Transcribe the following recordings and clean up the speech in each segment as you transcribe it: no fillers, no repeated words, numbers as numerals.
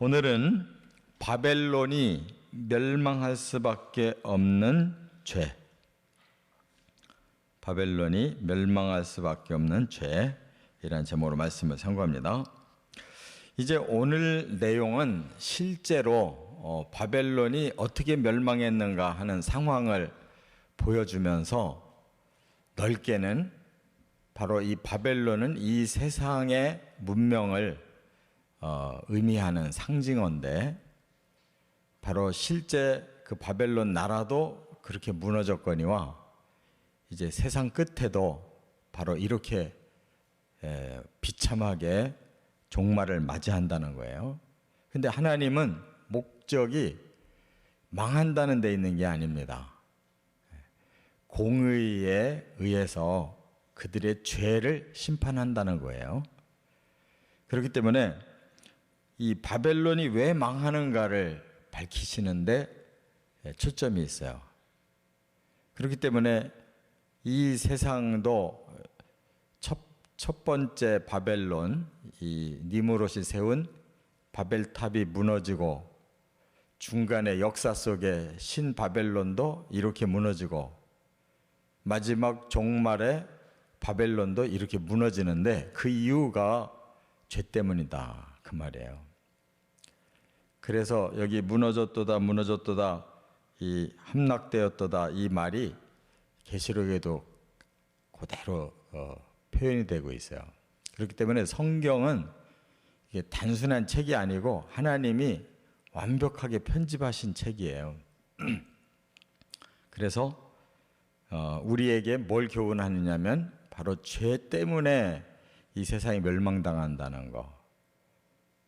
오늘은 바벨론이 멸망할 수밖에 없는 죄, 바벨론이 멸망할 수밖에 없는 죄이라는 제목으로 말씀을 선고합니다. 이제 오늘 내용은 실제로 바벨론이 어떻게 멸망했는가 하는 상황을 보여주면서 넓게는 바로 이 바벨론은 이 세상의 문명을 의미하는 상징어인데, 바로 실제 그 바벨론 나라도 그렇게 무너졌거니와 이제 세상 끝에도 바로 이렇게 비참하게 종말을 맞이한다는 거예요. 근데 하나님은 목적이 망한다는 데 있는 게 아닙니다. 공의에 의해서 그들의 죄를 심판한다는 거예요. 그렇기 때문에 이 바벨론이 왜 망하는가를 밝히시는데 초점이 있어요. 그렇기 때문에 이 세상도 첫 번째 바벨론, 이 니무롯이 세운 바벨탑이 무너지고, 중간에 역사 속에 신바벨론도 이렇게 무너지고, 마지막 종말에 바벨론도 이렇게 무너지는데 그 이유가 죄 때문이다, 그 말이에요. 그래서 여기 무너졌도다 무너졌도다, 이 함락되었도다, 이 말이 계시록에도 그대로 표현이 되고 있어요. 그렇기 때문에 성경은 이게 단순한 책이 아니고 하나님이 완벽하게 편집하신 책이에요. 그래서 우리에게 뭘 교훈하느냐면 바로 죄 때문에 이 세상이 멸망당한다는 거.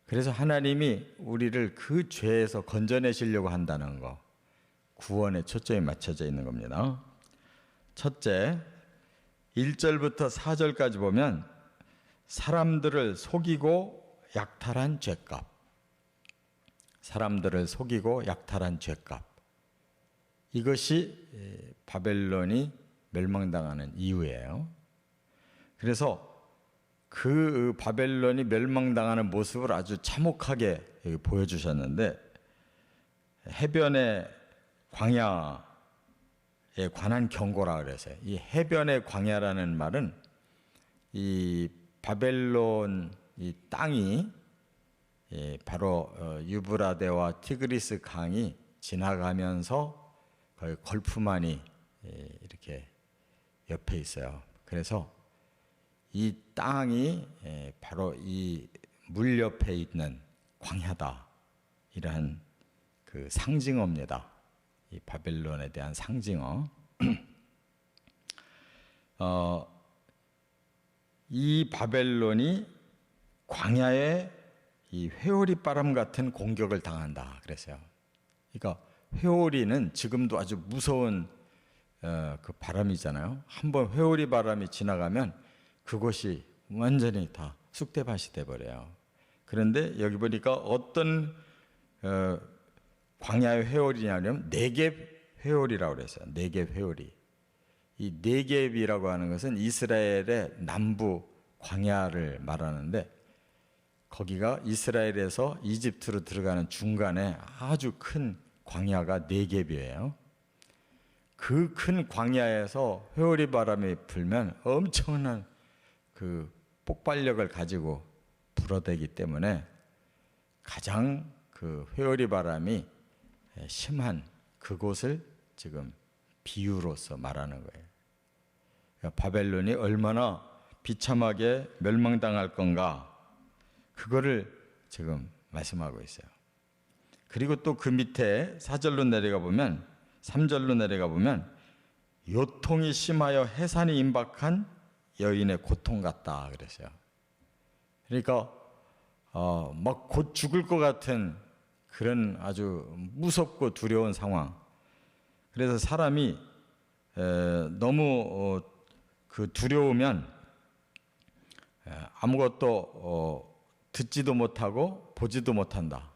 그래서 하나님이 우리를 그 죄에서 건져내시려고 한다는 거. 구원에 초점이 맞춰져 있는 겁니다. 첫째, 1절부터 4절까지 보면 사람들을 속이고 약탈한 죄값. 사람들을 속이고 약탈한 죄값. 이것이 바벨론이 멸망당하는 이유예요. 그래서 그 바벨론이 멸망당하는 모습을 아주 참혹하게 보여주셨는데, 해변의 광야에 관한 경고라 그래서요. 이 해변의 광야라는 말은 이 바벨론 이 땅이 바로 유브라데와 티그리스 강이 지나가면서 거의 걸프만이 이렇게 옆에 있어요. 그래서 이 땅이 바로 이 물 옆에 있는 광야다, 이러한 그 상징어입니다. 이 바벨론에 대한 상징어. 이 바벨론이 광야에 이 회오리 바람 같은 공격을 당한다 그랬어요. 그러니까 회오리는 지금도 아주 무서운 그 바람이잖아요. 한번 회오리 바람이 지나가면 그곳이 완전히 다 쑥대밭이 돼버려요. 그런데 여기 보니까 어떤 광야의 회오리냐면 네겝 회오리라고 그랬어요. 네겝 회오리. 이 네겝이라고 하는 것은 이스라엘의 남부 광야를 말하는데, 거기가 이스라엘에서 이집트로 들어가는 중간에 아주 큰 광야가 네겝이에요. 그 큰 광야에서 회오리 바람이 불면 엄청난 그 폭발력을 가지고 불어대기 때문에 가장 그 회오리 바람이 심한 그곳을 지금 비유로서 말하는 거예요. 그러니까 바벨론이 얼마나 비참하게 멸망당할 건가, 그거를 지금 말씀하고 있어요. 그리고 또 그 밑에 4절로 내려가 보면, 3절로 내려가 보면 요통이 심하여 해산이 임박한 여인의 고통 같다 그랬어요. 그러니까 막 곧 죽을 것 같은 그런 아주 무섭고 두려운 상황. 그래서 사람이 너무 그 두려우면 아무것도 듣지도 못하고 보지도 못한다.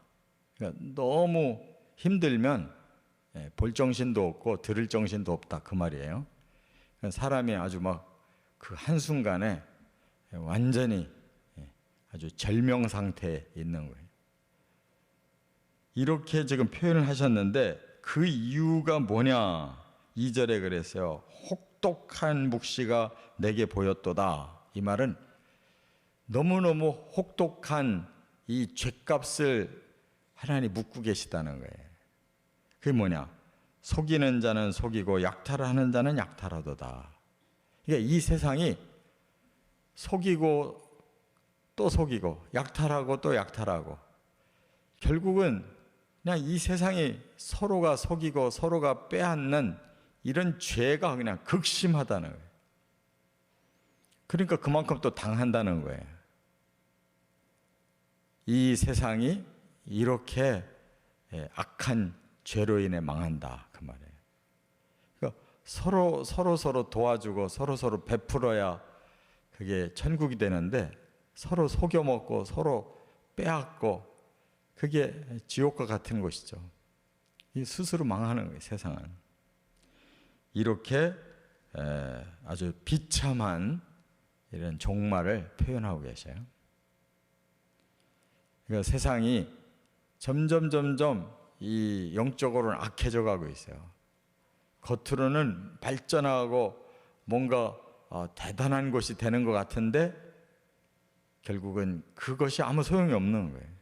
그러니까 너무 힘들면 볼 정신도 없고 들을 정신도 없다, 그 말이에요. 그러니까 사람이 아주 막 그 한순간에 완전히 아주 절명 상태에 있는 거예요. 이렇게 지금 표현을 하셨는데 그 이유가 뭐냐? 2절에 그랬어요. 혹독한 묵시가 내게 보였도다. 이 말은 너무너무 혹독한 이 죗값을 하나님 묻고 계시다는 거예요. 그게 뭐냐? 속이는 자는 속이고 약탈하는 자는 약탈하도다. 그러니까 이 세상이 속이고 또 속이고 약탈하고 또 약탈하고 결국은 그냥 이 세상이 서로가 속이고 서로가 빼앗는 이런 죄가 그냥 극심하다는 거예요. 그러니까 그만큼 또 당한다는 거예요. 이 세상이 이렇게 악한 죄로 인해 망한다 그 말이에요. 그러니까 서로 도와주고 서로 베풀어야 그게 천국이 되는데 서로 속여먹고 서로 빼앗고 그게 지옥과 같은 것이죠. 이 스스로 망하는 거예요, 세상은. 이렇게 아주 비참한 이런 종말을 표현하고 계셔요. 그러니까 세상이 점점 이 영적으로는 악해져 가고 있어요. 겉으로는 발전하고 뭔가 대단한 것이 되는 것 같은데 결국은 그것이 아무 소용이 없는 거예요.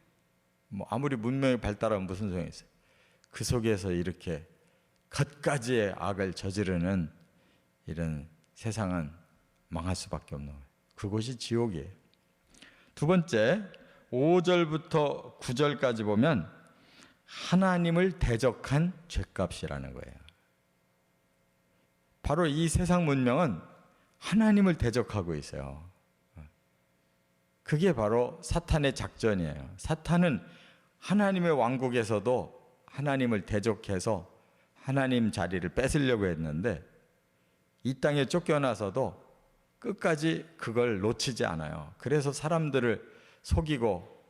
뭐 아무리 문명이 발달하면 무슨 소용이 있어요. 그 속에서 이렇게 겉가지의 악을 저지르는 이런 세상은 망할 수밖에 없는 거예요. 그것이 지옥이에요. 두 번째, 5절부터 9절까지 보면 하나님을 대적한 죗값이라는 거예요. 바로 이 세상 문명은 하나님을 대적하고 있어요. 그게 바로 사탄의 작전이에요. 사탄은 하나님의 왕국에서도 하나님을 대적해서 하나님 자리를 뺏으려고 했는데 이 땅에 쫓겨나서도 끝까지 그걸 놓치지 않아요. 그래서 사람들을 속이고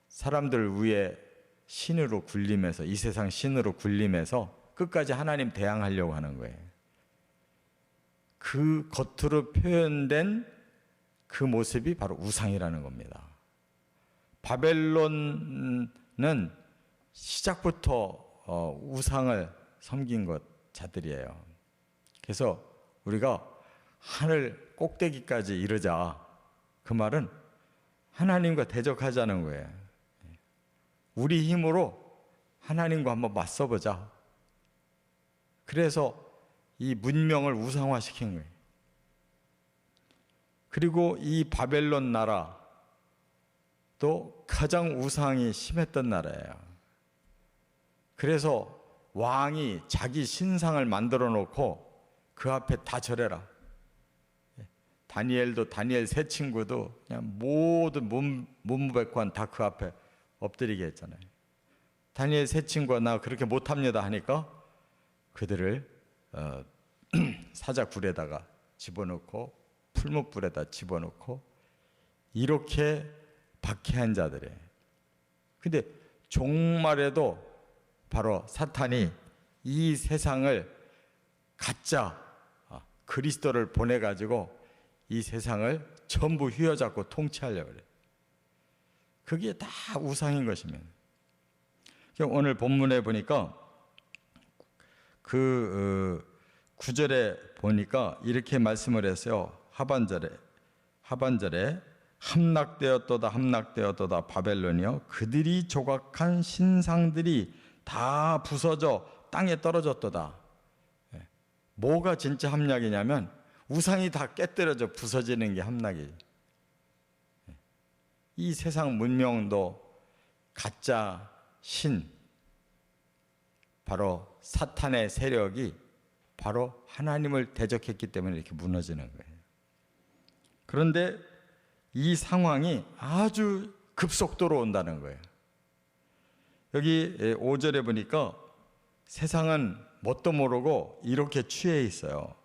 사람들 위에 신으로 굴림해서 이 세상 신으로 굴림해서 끝까지 하나님 대항하려고 하는 거예요. 그 겉으로 표현된 그 모습이 바로 우상이라는 겁니다. 바벨론은 시작부터 우상을 섬긴 자들이에요. 그래서 우리가 하늘 꼭대기까지 이르자, 그 말은 하나님과 대적하자는 거예요. 우리 힘으로 하나님과 한번 맞서보자. 그래서 이 문명을 우상화시킨 거예요. 그리고 이 바벨론 나라도 가장 우상이 심했던 나라예요. 그래서 왕이 자기 신상을 만들어 놓고 그 앞에 다 절해라. 다니엘도 다니엘 세 친구도 그냥 모든 문무백관 다 그 앞에 엎드리게 했잖아요. 다니엘 세 친구가 나 그렇게 못합니다 하니까 그들을 사자굴에다가 집어넣고 풀무불에다 집어넣고 이렇게 박해한 자들이에요. 근데 종말에도 바로 사탄이 이 세상을 가짜 그리스도를 보내가지고 이 세상을 전부 휘어잡고 통치하려고 그래요. 그게 다 우상인 것입니다. 오늘 본문에 보니까 그 9절에 보니까 이렇게 말씀을 했어요. 하반절에 함락되었도다 바벨론이여 그들이 조각한 신상들이 다 부서져 땅에 떨어졌도다. 뭐가 진짜 함락이냐면 우상이 다 깨뜨려져 부서지는 게 함락이에요. 이 세상 문명도 가짜 신, 바로 사탄의 세력이 바로 하나님을 대적했기 때문에 이렇게 무너지는 거예요. 그런데 이 상황이 아주 급속도로 온다는 거예요. 여기 5절에 보니까 세상은 뭣도 모르고 이렇게 취해 있어요.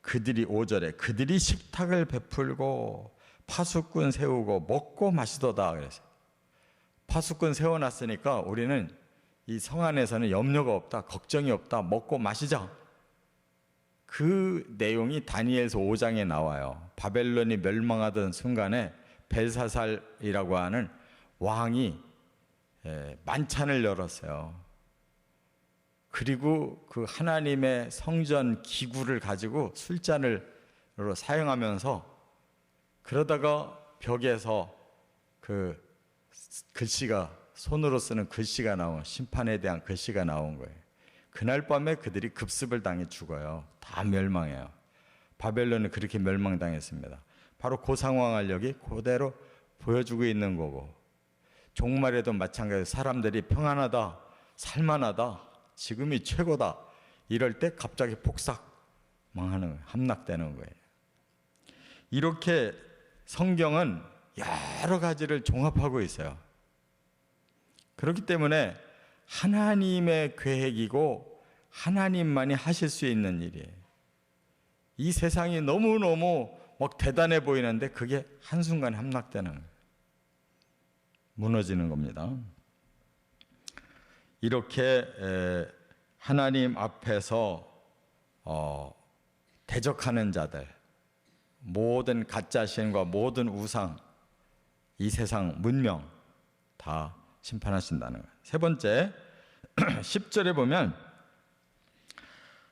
5절에 그들이 식탁을 베풀고 파수꾼 세우고 먹고 마시도다 그랬어요. 파수꾼 세워놨으니까 우리는 이 성 안에서는 염려가 없다, 걱정이 없다, 먹고 마시자. 그 내용이 다니엘서 5장에 나와요. 바벨론이 멸망하던 순간에 벨사살이라고 하는 왕이 만찬을 열었어요. 그리고 그 하나님의 성전 기구를 가지고 술잔으로 사용하면서 그러다가 벽에서 그 글씨가, 손으로 쓰는 글씨가 나온, 심판에 대한 글씨가 나온 거예요. 그날 밤에 그들이 급습을 당해 죽어요. 다 멸망해요. 바벨론은 그렇게 멸망당했습니다. 바로 그 상황을 여기 그대로 보여주고 있는 거고, 종말에도 마찬가지로 사람들이 평안하다, 살만하다, 지금이 최고다 이럴 때 갑자기 폭삭 망하는 거예요. 함락되는 거예요. 이렇게 성경은 여러 가지를 종합하고 있어요. 그렇기 때문에 하나님의 계획이고 하나님만이 하실 수 있는 일이에요. 이 세상이 너무너무 막 대단해 보이는데 그게 한순간에 함락되는 거예요. 무너지는 겁니다. 이렇게 하나님 앞에서 대적하는 자들, 모든 가짜신과 모든 우상, 이 세상 문명 다 심판하신다는 거예요. 세 번째, 10절에 보면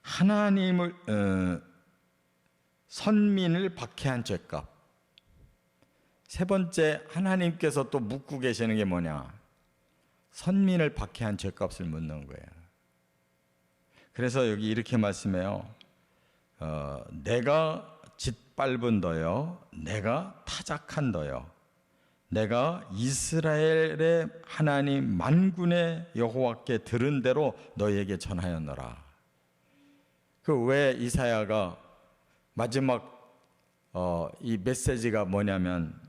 하나님을 선민을 박해한 죄값. 세 번째, 하나님께서 또 묻고 계시는 게 뭐냐? 선민을 박해한 죄값을 묻는 거예요. 그래서 여기 이렇게 말씀해요. 내가 짓밟은 너요, 내가 타작한 너요, 내가 이스라엘의 하나님 만군의 여호와께 들은 대로 너에게 전하였노라. 그 왜 이사야가 마지막 이 메시지가 뭐냐면,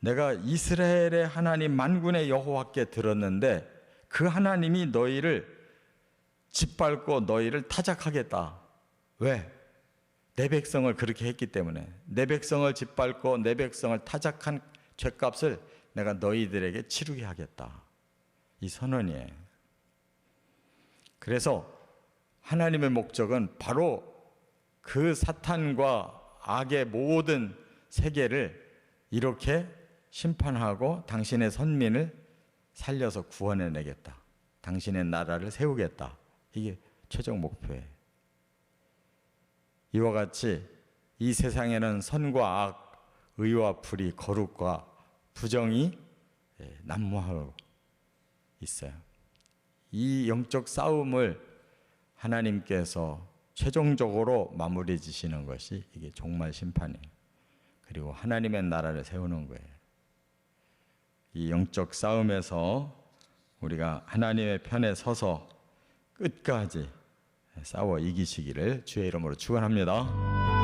내가 이스라엘의 하나님 만군의 여호와께 들었는데 그 하나님이 너희를 짓밟고 너희를 타작하겠다. 왜? 내 백성을 그렇게 했기 때문에. 내 백성을 짓밟고 내 백성을 타작한 죄값을 내가 너희들에게 치르게 하겠다. 이 선언이에요. 그래서 하나님의 목적은 바로 그 사탄과 악의 모든 세계를 이렇게 심판하고 당신의 선민을 살려서 구원해내겠다. 당신의 나라를 세우겠다. 이게 최종 목표예요. 이와 같이 이 세상에는 선과 악, 의와 불의, 거룩과 부정이 난무하고 있어요. 이 영적 싸움을 하나님께서 최종적으로 마무리 지시는 것이 이게 종말 심판이에요. 그리고 하나님의 나라를 세우는 거예요. 이 영적 싸움에서 우리가 하나님의 편에 서서 끝까지 싸워 이기시기를 주의 이름으로 축원합니다.